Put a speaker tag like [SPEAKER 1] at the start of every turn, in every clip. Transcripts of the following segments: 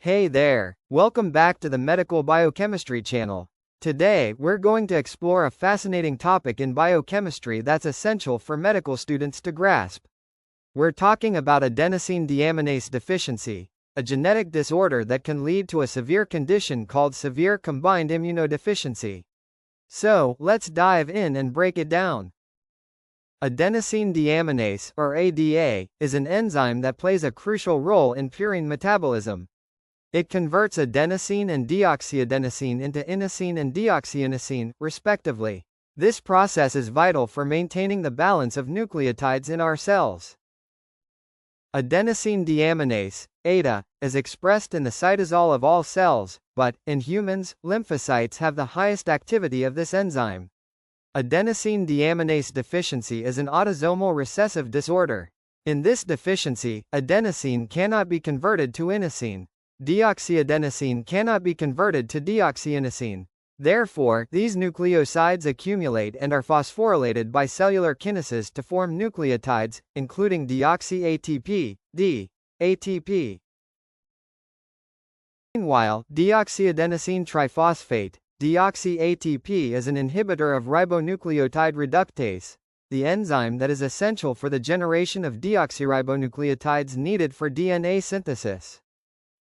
[SPEAKER 1] Hey there, welcome back to the Medical Biochemistry channel. Today, we're going to explore a fascinating topic in biochemistry that's essential for medical students to grasp. We're talking about adenosine deaminase deficiency, a genetic disorder that can lead to a severe condition called severe combined immunodeficiency. So, let's dive in and break it down. Adenosine deaminase, or ADA, is an enzyme that plays a crucial role in purine metabolism. It converts adenosine and deoxyadenosine into inosine and deoxyinosine, respectively. This process is vital for maintaining the balance of nucleotides in our cells. Adenosine deaminase, ADA, is expressed in the cytosol of all cells, but, in humans, lymphocytes have the highest activity of this enzyme. Adenosine deaminase deficiency is an autosomal recessive disorder. In this deficiency, adenosine cannot be converted to inosine. Deoxyadenosine cannot be converted to deoxyinosine. Therefore, these nucleosides accumulate and are phosphorylated by cellular kinases to form nucleotides, including deoxy-ATP, ATP. Meanwhile, deoxyadenosine triphosphate, deoxy-ATP, is an inhibitor of ribonucleotide reductase, the enzyme that is essential for the generation of deoxyribonucleotides needed for DNA synthesis.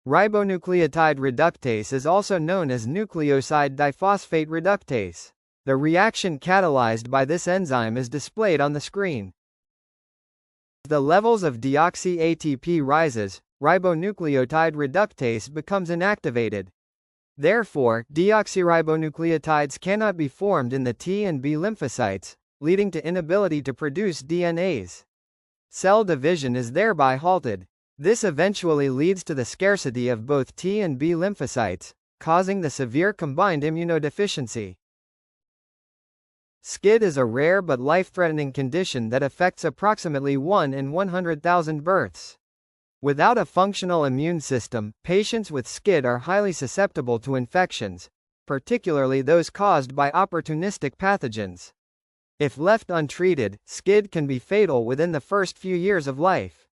[SPEAKER 1] Ribonucleotide reductase is also known as nucleoside diphosphate reductase. The reaction catalyzed by this enzyme is displayed on the screen. As the levels of deoxy-ATP rises, ribonucleotide reductase becomes inactivated. Therefore, deoxyribonucleotides cannot be formed in the T and B lymphocytes, leading to inability to produce DNAs. Cell division is thereby halted. This eventually leads to the scarcity of both T and B lymphocytes, causing the severe combined immunodeficiency. SCID is a rare but life-threatening condition that affects approximately 1 in 100,000 births. Without a functional immune system, patients with SCID are highly susceptible to infections, particularly those caused by opportunistic pathogens. If left untreated, SCID can be fatal within the first few years of life.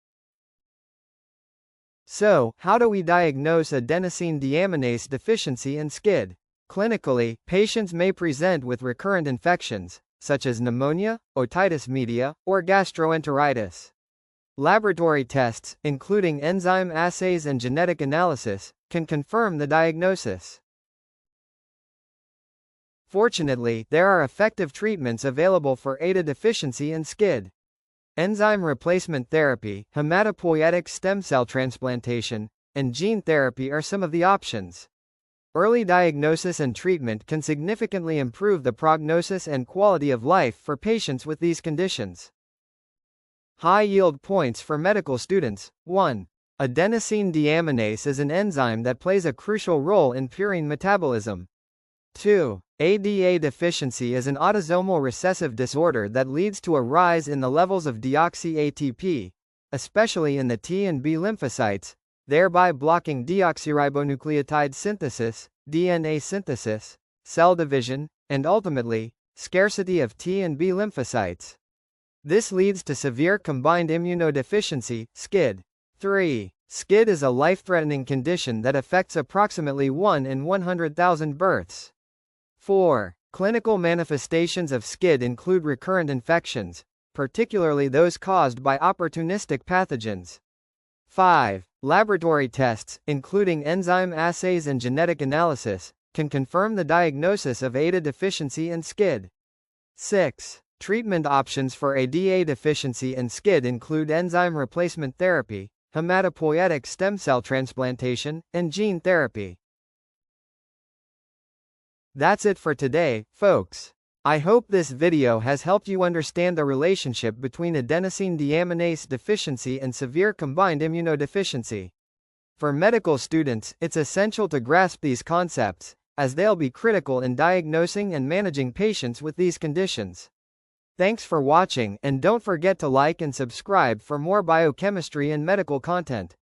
[SPEAKER 1] So, how do we diagnose adenosine deaminase deficiency and SCID? Clinically, patients may present with recurrent infections, such as pneumonia, otitis media, or gastroenteritis. Laboratory tests, including enzyme assays and genetic analysis, can confirm the diagnosis. Fortunately, there are effective treatments available for ADA deficiency and SCID. Enzyme replacement therapy, hematopoietic stem cell transplantation, and gene therapy are some of the options. Early diagnosis and treatment can significantly improve the prognosis and quality of life for patients with these conditions. High-yield points for medical students. 1. Adenosine deaminase is an enzyme that plays a crucial role in purine metabolism. 2. ADA deficiency is an autosomal recessive disorder that leads to a rise in the levels of deoxy-ATP, especially in the T and B lymphocytes, thereby blocking deoxyribonucleotide synthesis, DNA synthesis, cell division, and ultimately, scarcity of T and B lymphocytes. This leads to severe combined immunodeficiency, SCID. 3. SCID is a life-threatening condition that affects approximately 1 in 100,000 births. 4. Clinical manifestations of SCID include recurrent infections, particularly those caused by opportunistic pathogens. 5. Laboratory tests, including enzyme assays and genetic analysis, can confirm the diagnosis of ADA deficiency and SCID. 6. Treatment options for ADA deficiency and SCID include enzyme replacement therapy, hematopoietic stem cell transplantation, and gene therapy. That's it for today, folks. I hope this video has helped you understand the relationship between adenosine deaminase deficiency and severe combined immunodeficiency. For medical students, it's essential to grasp these concepts, as they'll be critical in diagnosing and managing patients with these conditions. Thanks for watching, and don't forget to like and subscribe for more biochemistry and medical content.